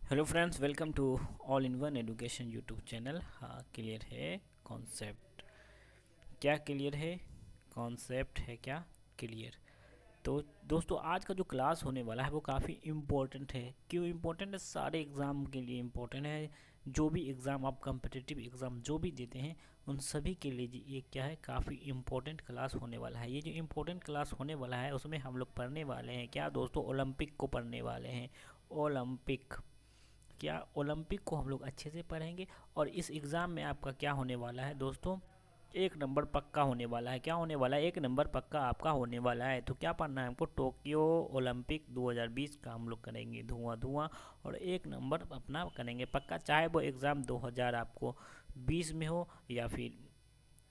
Hello friends, welcome to all in one education YouTube channel. हाँ, clear है concept? क्या clear है? Concept है क्या क्लियर? तो दोस्तों, आज का जो क्लास होने वाला है वो काफ़ी इम्पोर्टेंट है। क्यों इम्पोर्टेंट है? सारे एग्ज़ाम के लिए इम्पोर्टेंट है। जो भी एग्ज़ाम आप कम्पिटिटिव एग्ज़ाम जो भी देते हैं उन सभी के लिए ये क्या है, काफ़ी इम्पोर्टेंट क्लास होने वाला है। ये जो इम्पोर्टेंट क्लास होने वाला है उसमें हम लोग पढ़ने वाले हैं क्या दोस्तों? ओलंपिक को पढ़ने वाले हैं। ओलंपिक, क्या ओलंपिक को हम लोग अच्छे से पढ़ेंगे। और इस एग्ज़ाम में आपका क्या होने वाला है दोस्तों? एक नंबर पक्का होने वाला है। क्या होने वाला है? एक नंबर पक्का आपका होने वाला है। तो क्या पढ़ना है हमको? टोक्यो ओलंपिक 2020 का हम लोग करेंगे धुआं धुआं, और एक नंबर अपना करेंगे पक्का। चाहे वो एग्ज़ाम 2000 आपको 20 में हो या फिर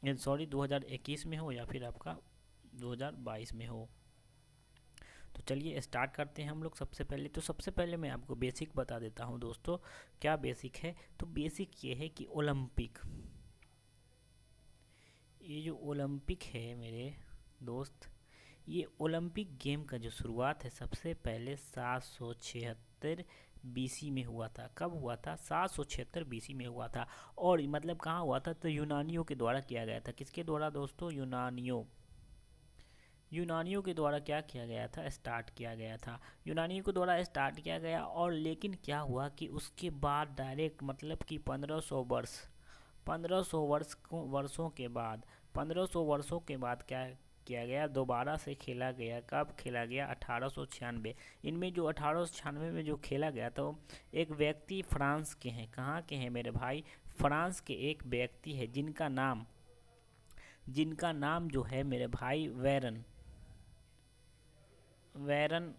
2021 में हो या फिर आपका 2022 में हो। तो चलिए स्टार्ट करते हैं हम लोग। सबसे पहले मैं आपको बेसिक बता देता हूँ दोस्तों। क्या बेसिक है? तो बेसिक ये है कि ओलंपिक, ये जो ओलंपिक है मेरे दोस्त, ये ओलंपिक गेम का जो शुरुआत है सबसे पहले 776 बीसी में हुआ था। कब हुआ था? 776 बीसी में हुआ था। और मतलब कहाँ हुआ था? तो यूनानियों के द्वारा किया गया था। किसके द्वारा दोस्तों? यूनानियों के द्वारा क्या किया गया था? स्टार्ट किया गया था। यूनानियों के द्वारा स्टार्ट किया गया। और लेकिन क्या हुआ कि उसके बाद डायरेक्ट मतलब कि 1500 वर्षों के बाद क्या किया गया? दोबारा से खेला गया। कब खेला गया? 1896। इनमें जो 1896 में जो खेला गया तो एक व्यक्ति फ्रांस के हैं। कहाँ के हैं मेरे भाई? फ्रांस के एक व्यक्ति है जिनका नाम जो है मेरे भाई वैरन वैरन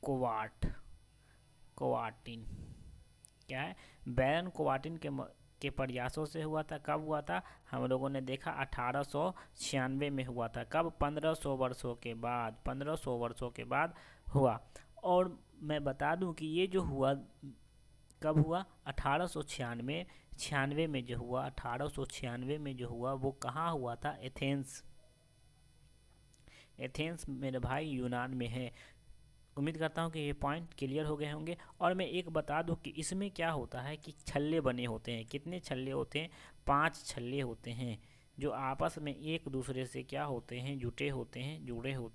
कोवाट कोवाटिन। क्या है? बैरन कोवाटिन के प्रयासों से हुआ था। कब हुआ था? हम लोगों ने देखा 1896 में हुआ था। कब? 1500 वर्षों के बाद हुआ। और मैं बता दूं कि ये जो हुआ कब हुआ? 1896 छियानवे में जो हुआ, 1896 में जो हुआ वो कहाँ हुआ था? एथेंस। एथेंस मेरे भाई यूनान में है। उम्मीद करता हूँ कि ये पॉइंट क्लियर हो गए होंगे। और मैं एक बता दूँ कि इसमें क्या होता है कि छल्ले बने होते हैं। कितने छल्ले होते हैं? 5 छल्ले होते हैं जो आपस में एक दूसरे से क्या होते हैं? जुड़े होते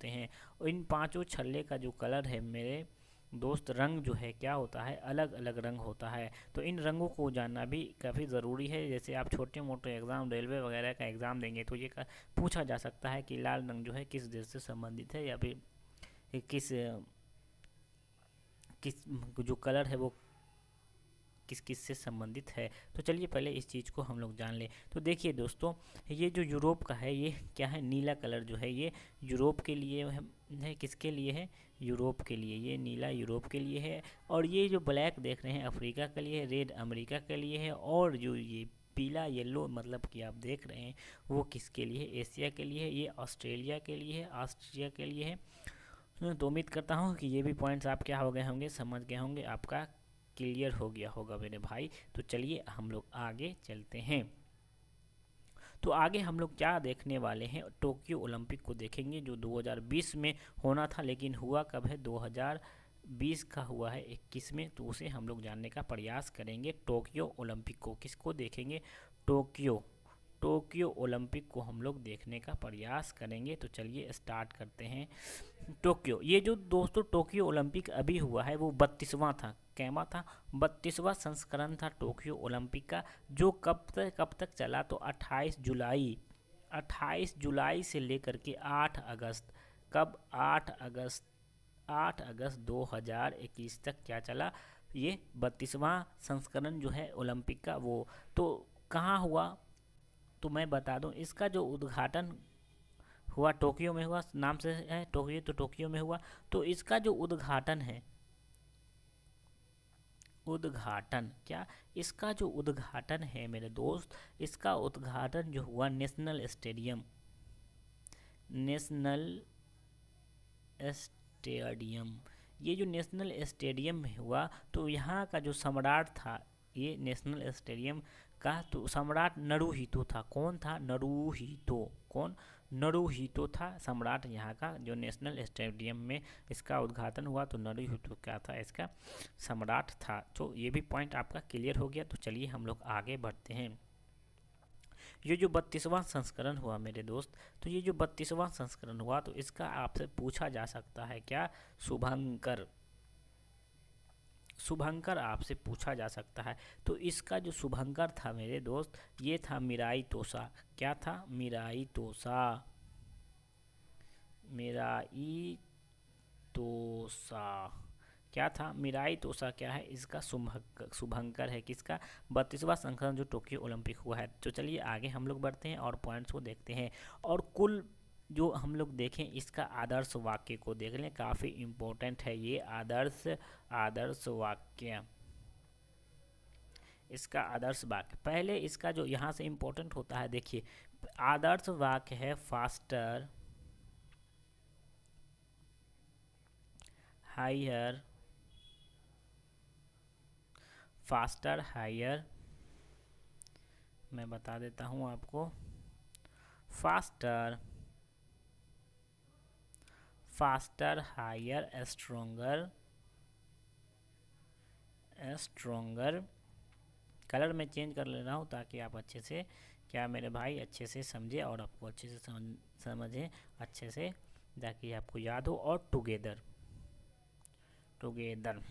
हैं। और इन पांचों छल्ले का जो कलर है मेरे दोस्त, रंग जो है क्या होता है? अलग अलग रंग होता है। तो इन रंगों को जानना भी काफ़ी ज़रूरी है। जैसे आप छोटे मोटे एग्ज़ाम रेलवे वगैरह का एग्ज़ाम देंगे तो ये पूछा जा सकता है कि लाल रंग जो है किस देश से संबंधित है, या फिर किस किस जो कलर है वो किस किस से संबंधित है। तो चलिए पहले इस चीज़ को हम लोग जान लें। तो देखिए दोस्तों, ये जो यूरोप का है ये क्या है? नीला कलर जो है ये यूरोप के लिए है। किसके लिए है? यूरोप के लिए। ये नीला यूरोप के लिए है। और ये जो ब्लैक देख रहे हैं अफ्रीका के लिए है, रेड अमेरिका के लिए है। और जो ये पीला येलो मतलब कि आप देख रहे हैं वो किसके लिए है? एशिया के लिए है। ये ऑस्ट्रेलिया के लिए है, ऑस्ट्रिया के लिए है। तो उम्मीद करता हूँ कि ये भी पॉइंट्स आप क्या हो गए होंगे, समझ गए होंगे, आपका क्लियर हो गया होगा मेरे भाई। तो चलिए हम लोग आगे चलते हैं। तो आगे हम लोग क्या देखने वाले हैं? टोक्यो ओलंपिक को देखेंगे जो 2020 में होना था, लेकिन हुआ कब है? 2020 का हुआ है 21 में। तो उसे हम लोग जानने का प्रयास करेंगे। टोक्यो ओलंपिक को किसको देखेंगे? टोक्यो टोक्यो ओलंपिक को हम लोग देखने का प्रयास करेंगे। तो चलिए स्टार्ट करते हैं। टोक्यो, ये जो दोस्तों टोक्यो ओलंपिक अभी हुआ है वो 32वां था। कैमा था? 32वां संस्करण था टोक्यो ओलंपिक का। जो कब तक चला? तो 28 जुलाई से लेकर के 8 अगस्त। कब? 8 अगस्त 2021 तक क्या चला? ये 32वां संस्करण जो है ओलंपिक का वो। तो कहाँ हुआ? तो मैं बता दूं, इसका जो उद्घाटन हुआ टोक्यो में हुआ। नाम से है टोक्यो तो टोक्यो में हुआ। तो इसका जो उद्घाटन है, उद्घाटन क्या? इसका जो उद्घाटन है मेरे दोस्त, इसका उद्घाटन जो हुआ नेशनल स्टेडियम, ये जो नेशनल स्टेडियम में हुआ। तो यहाँ का जो सम्राट था ये नेशनल स्टेडियम का, तो सम्राट नरूहितो था। कौन था? नरूहितो। कौन? नरूहितो था सम्राट यहाँ का, जो नेशनल स्टेडियम में इसका उद्घाटन हुआ तो नरूहितो क्या था, इसका सम्राट था। तो ये भी पॉइंट आपका क्लियर हो गया। तो चलिए हम लोग आगे बढ़ते हैं। ये जो 32वां संस्करण हुआ मेरे दोस्त, तो ये जो 32वां संस्करण हुआ तो इसका आपसे पूछा जा सकता है क्या, शुभंकर। शुभंकर आपसे पूछा जा सकता है। तो इसका जो शुभंकर था मेरे दोस्त, ये था मिराई तोसा। क्या था? मिराई तोसा। मिराई तोसा क्या था? मिराई तोसा क्या है? इसका शुभंकर है। किसका? 32वां संस्करण जो टोक्यो ओलंपिक हुआ है। तो चलिए आगे हम लोग बढ़ते हैं और पॉइंट्स को देखते हैं। और कुल जो हम लोग देखें इसका आदर्श वाक्य को देख लें, काफ़ी इम्पोर्टेंट है ये आदर्श वाक्य। इसका आदर्श वाक्य, पहले इसका जो यहाँ से इम्पोर्टेंट होता है, देखिए आदर्श वाक्य है फास्टर, हायर, फास्टर, हायर। मैं बता देता हूँ आपको, faster, faster, higher, stronger, stronger. Colour में चेंज कर ले रहा हूँ ताकि आप अच्छे से, क्या मेरे भाई, अच्छे से समझे और आपको अच्छे से समझें अच्छे से, ताकि आपको याद हो। और टुगेदर, टुगेदर,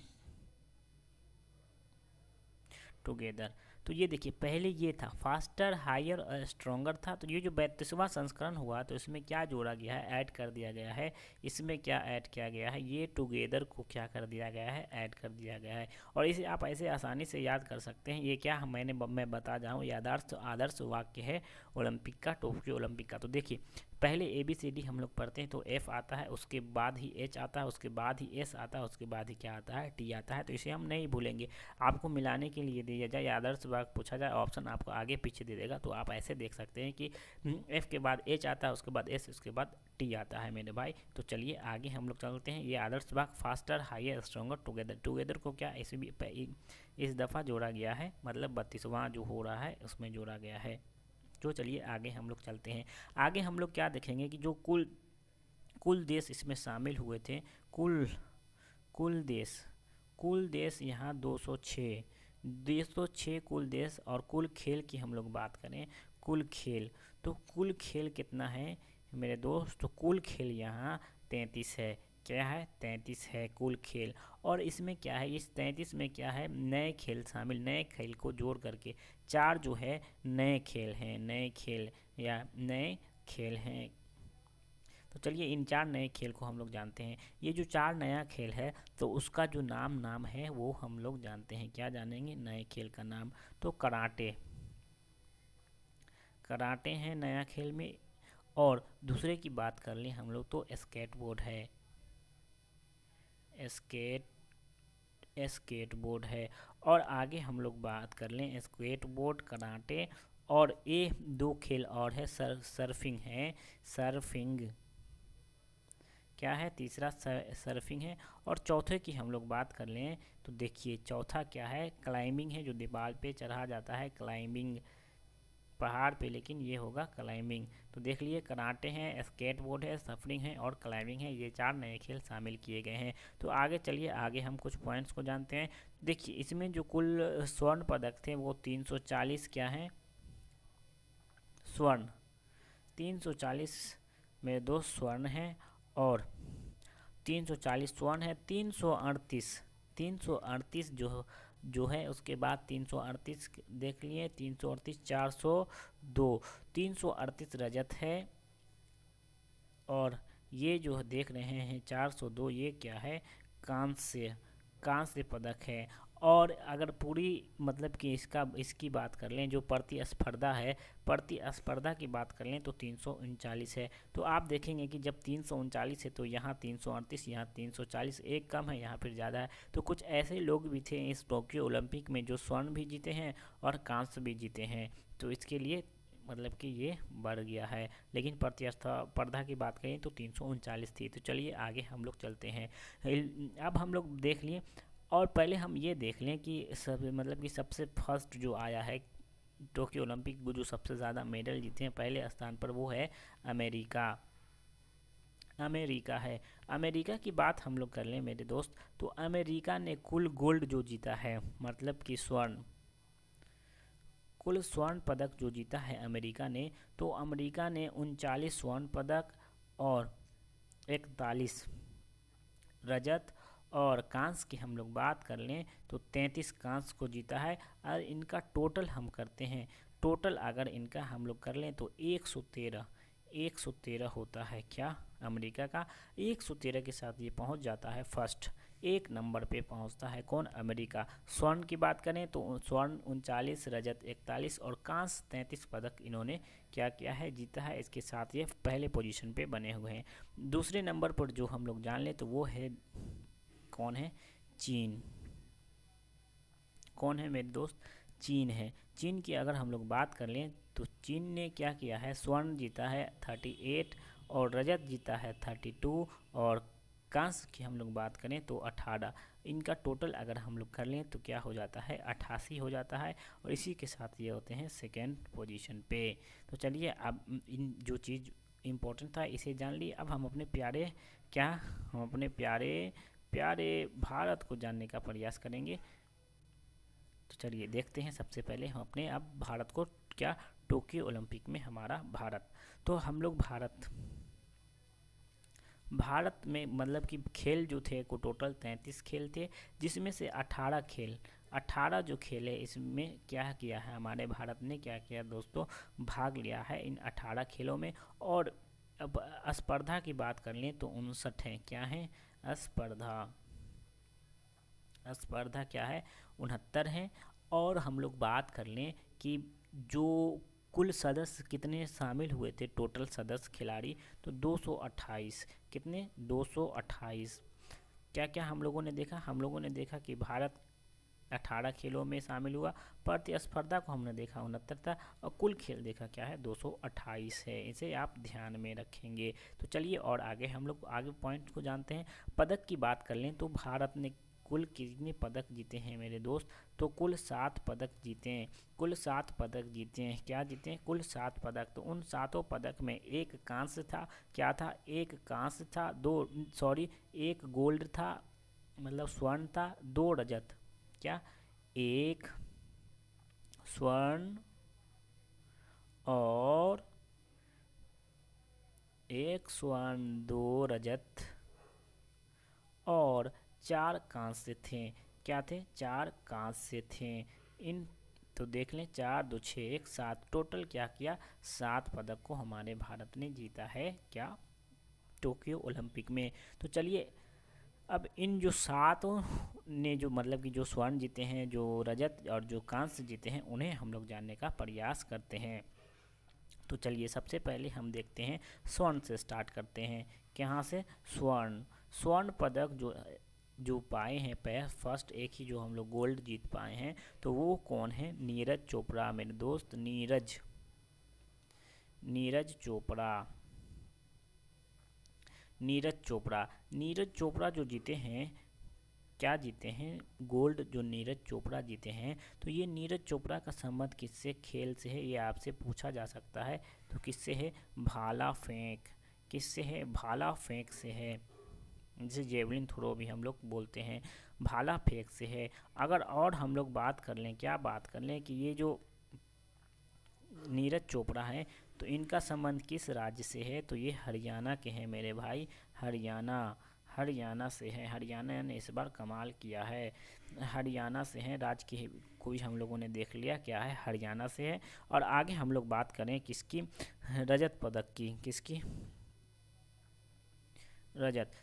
टुगेदर। तो ये देखिए पहले ये था फास्टर, हायर और स्ट्रोंगर था। तो ये जो 32वां संस्करण हुआ तो इसमें क्या जोड़ा गया है, ऐड कर दिया गया है। इसमें क्या ऐड किया गया है, ये टुगेदर को क्या कर दिया गया है, ऐड कर दिया गया है। और इसे आप ऐसे आसानी से याद कर सकते हैं। ये क्या मैं बता जाऊँ, ये आदर्श वाक्य है ओलंपिक का, टोक्यो ओलंपिक का। तो देखिए पहले ABCD हम लोग पढ़ते हैं तो F आता है, उसके बाद ही H आता है, उसके बाद ही S आता है, उसके बाद ही क्या आता है, T आता है। तो इसे हम नहीं भूलेंगे। आपको मिलाने के लिए दिया जाए, आदर्श वाक्य पूछा जाए, ऑप्शन आपको आगे पीछे दे देगा। तो आप ऐसे देख सकते हैं कि F के बाद H आता है, उसके बाद S, उसके बाद T आता है मेरे भाई। तो चलिए आगे हम लोग चलते हैं। ये आदर्श वाक्य faster, higher, stronger, together. Together को क्या इस दफ़ा जोड़ा गया है, मतलब 32वां जो हो रहा है उसमें जोड़ा गया है। तो चलिए आगे हम लोग चलते हैं। आगे हम लोग क्या देखेंगे कि जो कुल देश इसमें शामिल हुए थे, कुल देश यहाँ 206 कुल देश। और कुल खेल की हम लोग बात करें, कुल खेल, तो कुल खेल कितना है मेरे दोस्त, तो कुल खेल यहाँ 33 है। क्या है? 33 है कुल खेल। और इसमें क्या है, इस 33 में क्या है, नए खेल शामिल, नए खेल को जोड़ करके 4 जो है नए खेल हैं, नए खेल या नए खेल हैं। तो चलिए इन 4 नए खेल को हम लोग जानते हैं। ये जो 4 नया खेल है तो उसका जो नाम है वो हम लोग जानते हैं। क्या जानेंगे? नए खेल का नाम। तो कराटे, कराटे हैं नया खेल में। और दूसरे की बात कर लें हम लोग तो स्केटबोर्ड है, स्केटबोर्ड है। और आगे हम लोग बात कर लें स्केटबोर्ड, कराटे, और ये 2 खेल और है, सर्फिंग है, सर्फिंग। क्या है? तीसरा सर्फिंग है। और चौथे की हम लोग बात कर लें तो देखिए चौथा क्या है, क्लाइंबिंग है, जो दीवार पे चढ़ा जाता है, क्लाइंबिंग, पहाड़ पे, लेकिन ये होगा क्लाइंबिंग। तो देख लिए कराटे हैं, स्केटबोर्ड है, सर्फिंग है और क्लाइंबिंग है, ये 4 नए खेल शामिल किए गए हैं। तो आगे चलिए, आगे हम कुछ पॉइंट्स को जानते हैं। देखिए इसमें जो कुल स्वर्ण पदक थे वो 340 क्या हैं, स्वर्ण, 340 मेरे दोस्त स्वर्ण हैं। और 340 स्वर्ण है, 338 जो है, उसके बाद 338 देख लिए, 338, 402, 338 रजत है। और ये जो देख रहे हैं 402, ये क्या है, कांस्य पदक है। और अगर पूरी मतलब कि इसकी बात कर लें, जो प्रतिस्पर्धा है, प्रतिस्पर्धा की बात कर लें तो 339 है। तो आप देखेंगे कि जब 339 है तो यहाँ 338, यहाँ 340, एक कम है, यहाँ फिर ज़्यादा है। तो कुछ ऐसे लोग भी थे इस टोक्यो ओलंपिक में जो स्वर्ण भी जीते हैं और कांस्य भी जीते हैं। तो इसके लिए मतलब कि ये बढ़ गया है। लेकिन प्रतिस्पर्धा की बात करें तो 339 थी। तो चलिए आगे हम लोग चलते हैं। अब हम लोग देख लिए, और पहले हम ये देख लें कि सबसे फर्स्ट जो आया है टोक्यो ओलंपिक जो सबसे ज़्यादा मेडल जीते हैं, पहले स्थान पर वो है अमेरिका। अमेरिका है। अमेरिका की बात हम लोग कर लें मेरे दोस्त, तो अमेरिका ने कुल गोल्ड जो जीता है, मतलब कि कुल स्वर्ण पदक जो जीता है अमेरिका ने, तो अमेरिका ने 39 स्वर्ण पदक और 41 रजत और कांस्य की हम लोग बात कर लें तो 33 कांस्य को जीता है। और इनका टोटल हम करते हैं, टोटल अगर इनका हम लोग कर लें तो 113 होता है क्या अमेरिका का। 113 के साथ ये पहुंच जाता है फर्स्ट, एक नंबर पे पहुंचता है कौन, अमेरिका। स्वर्ण की बात करें तो स्वर्ण 39, रजत 41 और कांस्य 33 पदक इन्होंने क्या किया है, जीता है। इसके साथ ये पहले पोजीशन पे बने हुए हैं। दूसरे नंबर पर जो हम लोग जान लें तो वो है कौन है, चीन। कौन है मेरे दोस्त, चीन है। चीन की अगर हम लोग बात कर लें तो चीन ने क्या किया है, स्वर्ण जीता है 38 और रजत जीता है 32 और कांस्य की हम लोग बात करें तो 18। इनका टोटल अगर हम लोग कर लें तो क्या हो जाता है, 88 हो जाता है। और इसी के साथ ये होते हैं सेकेंड पोजीशन पे। तो चलिए अब इन जो चीज़ इम्पोर्टेंट था इसे जान लिए। अब हम अपने प्यारे भारत को जानने का प्रयास करेंगे। तो चलिए देखते हैं, सबसे पहले हम अपने अब भारत को क्या, टोक्यो ओलंपिक में हमारा भारत। तो हम लोग भारत में मतलब कि खेल जो थे को टोटल 33 खेल थे, जिसमें से 18 जो खेल है इसमें क्या किया है हमारे भारत ने, क्या किया दोस्तों, भाग लिया है इन 18 खेलों में। और अब स्पर्धा की बात कर लें तो 59 है, क्या है स्पर्धा क्या है, 69 है। और हम लोग बात कर लें कि जो कुल सदस्य कितने शामिल हुए थे, टोटल सदस्य खिलाड़ी, तो 228। कितने, 228। क्या क्या हम लोगों ने देखा, हम लोगों ने देखा कि भारत 18 खेलों में शामिल हुआ, प्रतिस्पर्धा को हमने देखा 69 था, और कुल खेल देखा क्या है, 228 है। इसे आप ध्यान में रखेंगे। तो चलिए और आगे हम लोग आगे पॉइंट को जानते हैं। पदक की बात कर लें तो भारत ने कुल कितने पदक जीते हैं मेरे दोस्त, तो कुल 7 पदक जीते हैं। क्या जीते हैं, कुल 7 पदक। तो उन 7 पदक में एक कांस्य था, क्या था, एक कांस्य था, एक गोल्ड था मतलब स्वर्ण था, 2 रजत, क्या, एक स्वर्ण और 2 रजत और 4 कांस्य थे। क्या थे, 4 कांस्य थे। इन तो देख लें, 4 2 6 1 7, टोटल क्या किया, 7 पदक को हमारे भारत ने जीता है क्या, टोक्यो ओलंपिक में। तो चलिए अब इन जो 7 ने जो मतलब कि जो स्वर्ण जीते हैं, जो रजत और जो कांस्य जीते हैं, उन्हें हम लोग जानने का प्रयास करते हैं। तो चलिए सबसे पहले हम देखते हैं, स्वर्ण से स्टार्ट करते हैं। कहाँ से, स्वर्ण पदक जो पाए हैं फर्स्ट एक ही जो हम लोग गोल्ड जीत पाए हैं, तो वो कौन है, नीरज चोपड़ा मेरे दोस्त, नीरज चोपड़ा जो जीते हैं, क्या जीते हैं, गोल्ड जो नीरज चोपड़ा जीते हैं। तो ये नीरज चोपड़ा का संबंध किससे, खेल से है, ये आपसे पूछा जा सकता है। तो किससे है, भाला फेंक से है, जिसे जेवलिन थ्रो भी हम लोग बोलते हैं, भाला फेंक से है। अगर और हम लोग बात कर लें, क्या बात कर लें कि ये जो नीरज चोपड़ा है तो इनका संबंध किस राज्य से है, तो ये हरियाणा के हैं मेरे भाई, हरियाणा से है। हरियाणा ने इस बार कमाल किया है, हरियाणा से हैं, राज्य की को भी हम लोगों ने देख लिया, क्या है, हरियाणा से है। और आगे हम लोग बात करें किसकी, रजत पदक की, किसकी,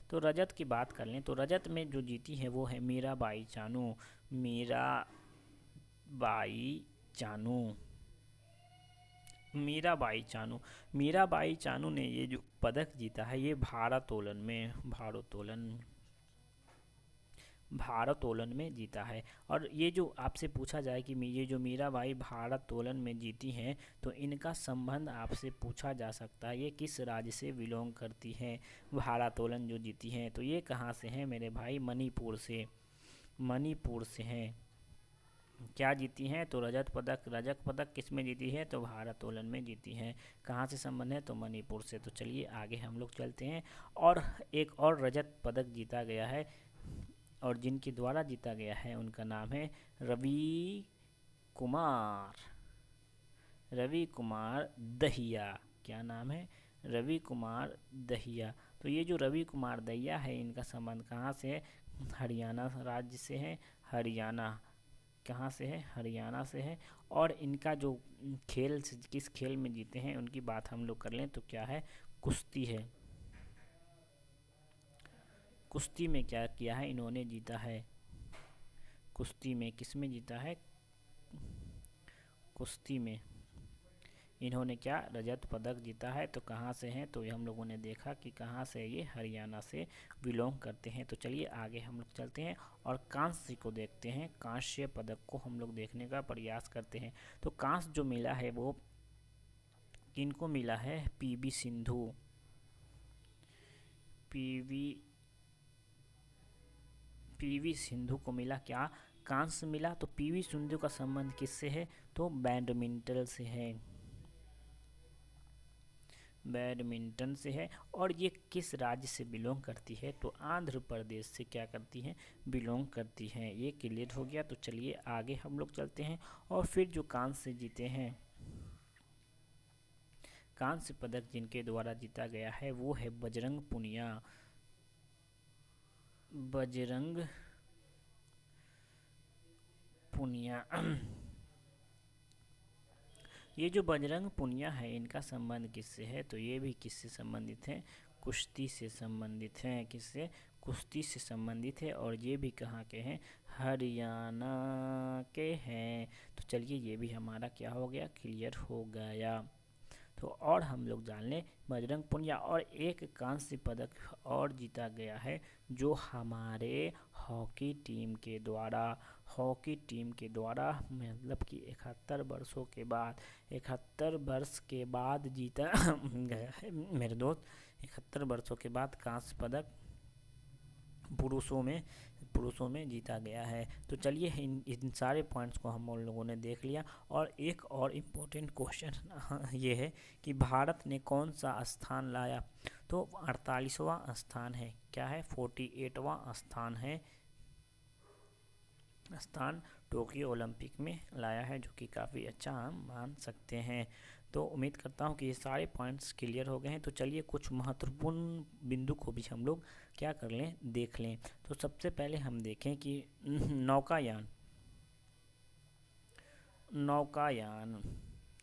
तो रजत की बात कर लें तो रजत में जो जीती है वो है मीराबाई चानू ने ये जो पदक जीता है, ये भारोत्तोलन में जीता है। और ये जो आपसे पूछा जाए कि ये जो मीराबाई भारोत्तोलन में जीती हैं, तो इनका संबंध आपसे पूछा जा सकता है, ये किस राज्य से बिलोंग करती हैं, भारोत्तोलन जो जीती हैं, तो ये कहाँ से हैं मेरे भाई, मणिपुर से हैं। क्या जीती हैं? तो रजत पदक। रजत पदक किस में जीती है? तो भारोत्तोलन में जीती हैं। कहाँ से संबंध है? तो मणिपुर से। तो चलिए आगे हम लोग चलते हैं। और एक और रजत पदक जीता गया है, और जिनके द्वारा जीता गया है उनका नाम है रवि कुमार। रवि कुमार दहिया। क्या नाम है? रवि कुमार दहिया। तो ये जो रवि कुमार दहिया है, इनका संबंध कहाँ से है? हरियाणा राज्य से है। हरियाणा। कहाँ से है? हरियाणा से है। और इनका जो खेल किस खेल में जीते हैं उनकी बात हम लोग कर लें तो क्या है? कुश्ती है। कुश्ती में क्या किया है इन्होंने? जीता है। कुश्ती में किस में जीता है? कुश्ती में इन्होंने क्या? रजत पदक जीता है। तो कहाँ से हैं? तो हम लोगों ने देखा कि कहाँ से ये हरियाणा से बिलोंग करते हैं। तो चलिए आगे हम लोग चलते हैं और कांस्य को देखते हैं। कांस्य पदक को हम लोग देखने का प्रयास करते हैं। तो कांस्य जो मिला है वो किनको मिला है? PV Sindhu. PV PV Sindhu को मिला क्या? कांस्य मिला। तो पीवी सिंधु का संबंध किससे है? तो बैडमिंटन से है। बैडमिंटन से है। और ये किस राज्य से बिलोंग करती है? तो आंध्र प्रदेश से क्या करती हैं? बिलोंग करती हैं। ये क्लियर हो गया। तो चलिए आगे हम लोग चलते हैं। और फिर जो कांस्य जीते हैं, कांस्य पदक जिनके द्वारा जीता गया है वो है बजरंग पुनिया। बजरंग पुनिया। ये जो बजरंग पुनिया है इनका संबंध किससे है? तो ये भी किससे संबंधित है? कुश्ती से संबंधित हैं। किससे? कुश्ती से संबंधित है। और ये भी कहाँ के हैं? हरियाणा के हैं। तो चलिए ये भी हमारा क्या हो गया? क्लियर हो गया। तो और हम लोग जान लें बजरंग पुनिया। और एक कांस्य पदक और जीता गया है जो हमारे हॉकी टीम के द्वारा मतलब कि 71 वर्ष के बाद जीता गया है मेरे दोस्त। 71 वर्षों के बाद कांस्य पदक पुरुषों में जीता गया है। तो चलिए इन सारे पॉइंट्स को हम लोगों ने देख लिया। और एक और इम्पोर्टेंट क्वेश्चन ये है कि भारत ने कौन सा स्थान लाया? तो 48वां स्थान है। क्या है? 48वां स्थान टोक्यो ओलंपिक में लाया है, जो कि काफ़ी अच्छा हम मान सकते हैं। तो उम्मीद करता हूँ कि ये सारे पॉइंट्स क्लियर हो गए हैं। तो चलिए कुछ महत्वपूर्ण बिंदु को भी हम लोग क्या कर लें? देख लें। तो सबसे पहले हम देखें कि नौकायान। नौकायान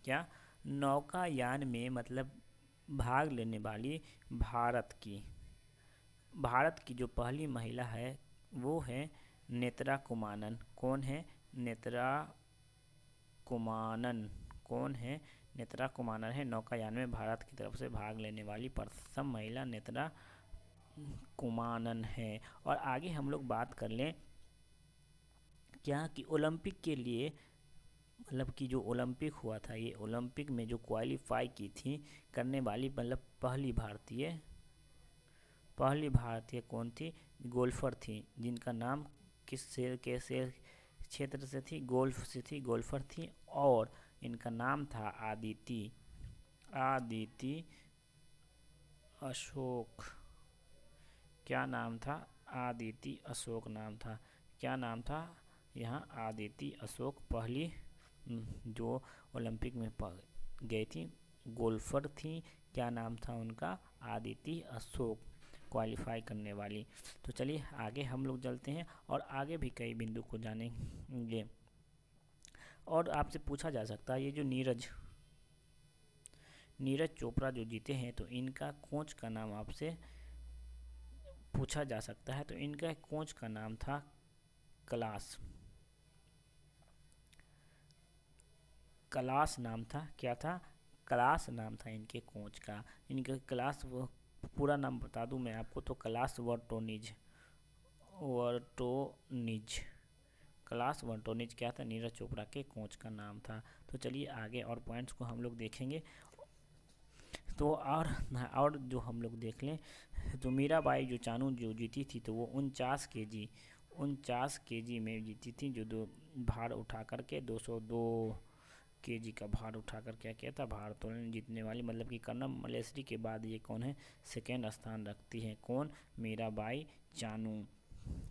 क्या? नौकायान में मतलब भाग लेने वाली भारत की जो पहली महिला है वो है नेत्रा कुमानन। कौन है? नेत्रा कुमानन। कौन है? नेत्रा कुमानन है। नौकायान में भारत की तरफ से भाग लेने वाली प्रथम महिला नेत्रा कुमानन है। और आगे हम लोग बात कर लें क्या कि ओलंपिक के लिए मतलब कि जो ओलंपिक हुआ था, ये ओलंपिक में जो क्वालिफाई की थी करने वाली मतलब पहली भारतीय कौन थी? गोल्फर थी, जिनका नाम कैसे क्षेत्र से थी? गोल्फ से थी, गोल्फर थी। और इनका नाम था आदिति अशोक। क्या नाम था? आदिति अशोक नाम था। क्या नाम था? यहाँ आदिति अशोक पहली जो ओलंपिक में गई थी गोल्फर थी। क्या नाम था उनका? आदिति अशोक, क्वालिफाई करने वाली। तो चलिए आगे हम लोग चलते हैं और आगे भी कई बिंदु को जानेंगे। और आपसे पूछा जा सकता है ये जो नीरज चोपड़ा जो जीते हैं तो इनका कोच का नाम आपसे पूछा जा सकता है। तो इनका कोच का नाम था कलास नाम था। क्या था? कलास नाम था इनके कोच का। इनका वो पूरा नाम बता दूं मैं आपको तो कलास वर्टोनिज। क्लास वर्टोनिज क्या था? नीरज चोपड़ा के कोच का नाम था। तो चलिए आगे और पॉइंट्स को हम लोग देखेंगे। तो और जो हम लोग देख लें तो मीराबाई जो चानू जो जीती थी तो वो 49 49 kg में जीती थी, जो दो भार उठा करके 202 kg का भार उठाकर क्या किया था, भारोत्तोलन जीतने वाली, मतलब कि कर्नल मलेश्वरी के बाद ये कौन है, सेकेंड स्थान रखती है। कौन, मीराबाई चानू।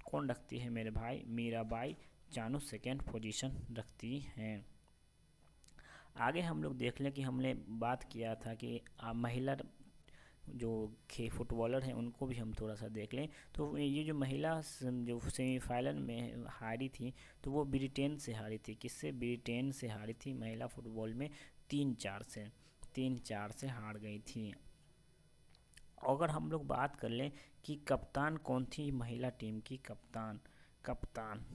कौन रखती है मेरे भाई, मीराबाई चानू सेकेंड पोजीशन रखती हैं। आगे हम लोग देख लें कि हमने बात किया था कि महिला जो फुटबॉलर हैं उनको भी हम थोड़ा सा देख लें। तो ये जो महिला जो सेमीफाइनल में हारी थी, तो वो ब्रिटेन से हारी थी। किससे, ब्रिटेन से हारी थी महिला फुटबॉल में 3-4 से हार गई थी। अगर हम लोग बात कर लें कि कप्तान कौन थी महिला टीम की, कप्तान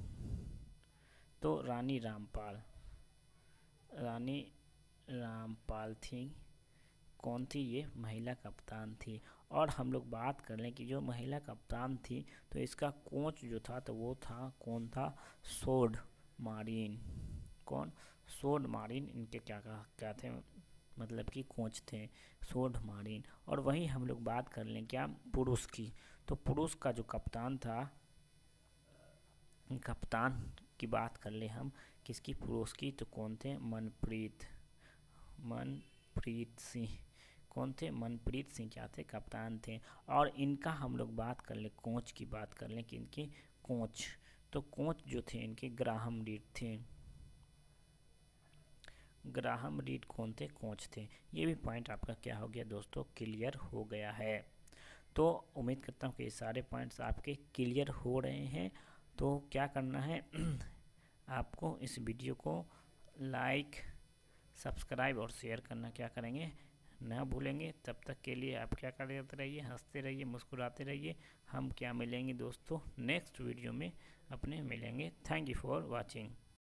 तो रानी रामपाल थी। कौन थी, ये महिला कप्तान थी। और हम लोग बात कर लें कि जो महिला कप्तान थी, तो इसका कोच जो था, तो वो था, कौन था, सोड मारिन। कौन, सोड मारिन इनके क्या थे, मतलब कि कोच थे, सोड मारिन। और वहीं हम लोग बात कर लें क्या, पुरुष की, तो पुरुष का जो कप्तान था, कप्तान की बात कर ले हम, किसकी, पुरुष की, तो कौन थे, मनप्रीत सिंह। कौन थे, मनप्रीत सिंह क्या थे, कप्तान थे। और इनका हम लोग बात कर ले, कोच की बात कर लें कि इनके कोच, तो कोच जो थे इनके ग्राहम रीड थे। ग्राहम रीड कौन थे, कोच थे। ये भी पॉइंट आपका क्या हो गया दोस्तों, क्लियर हो गया है। तो उम्मीद करता हूँ कि ये सारे पॉइंट्स आपके क्लियर हो रहे हैं। तो क्या करना है आपको इस वीडियो को लाइक, सब्सक्राइब और शेयर करना क्या करेंगे, ना भूलेंगे। तब तक के लिए आप क्या करते रहिए, हंसते रहिए, मुस्कुराते रहिए। हम क्या मिलेंगे दोस्तों, नेक्स्ट वीडियो में अपने मिलेंगे। Thank you for watching.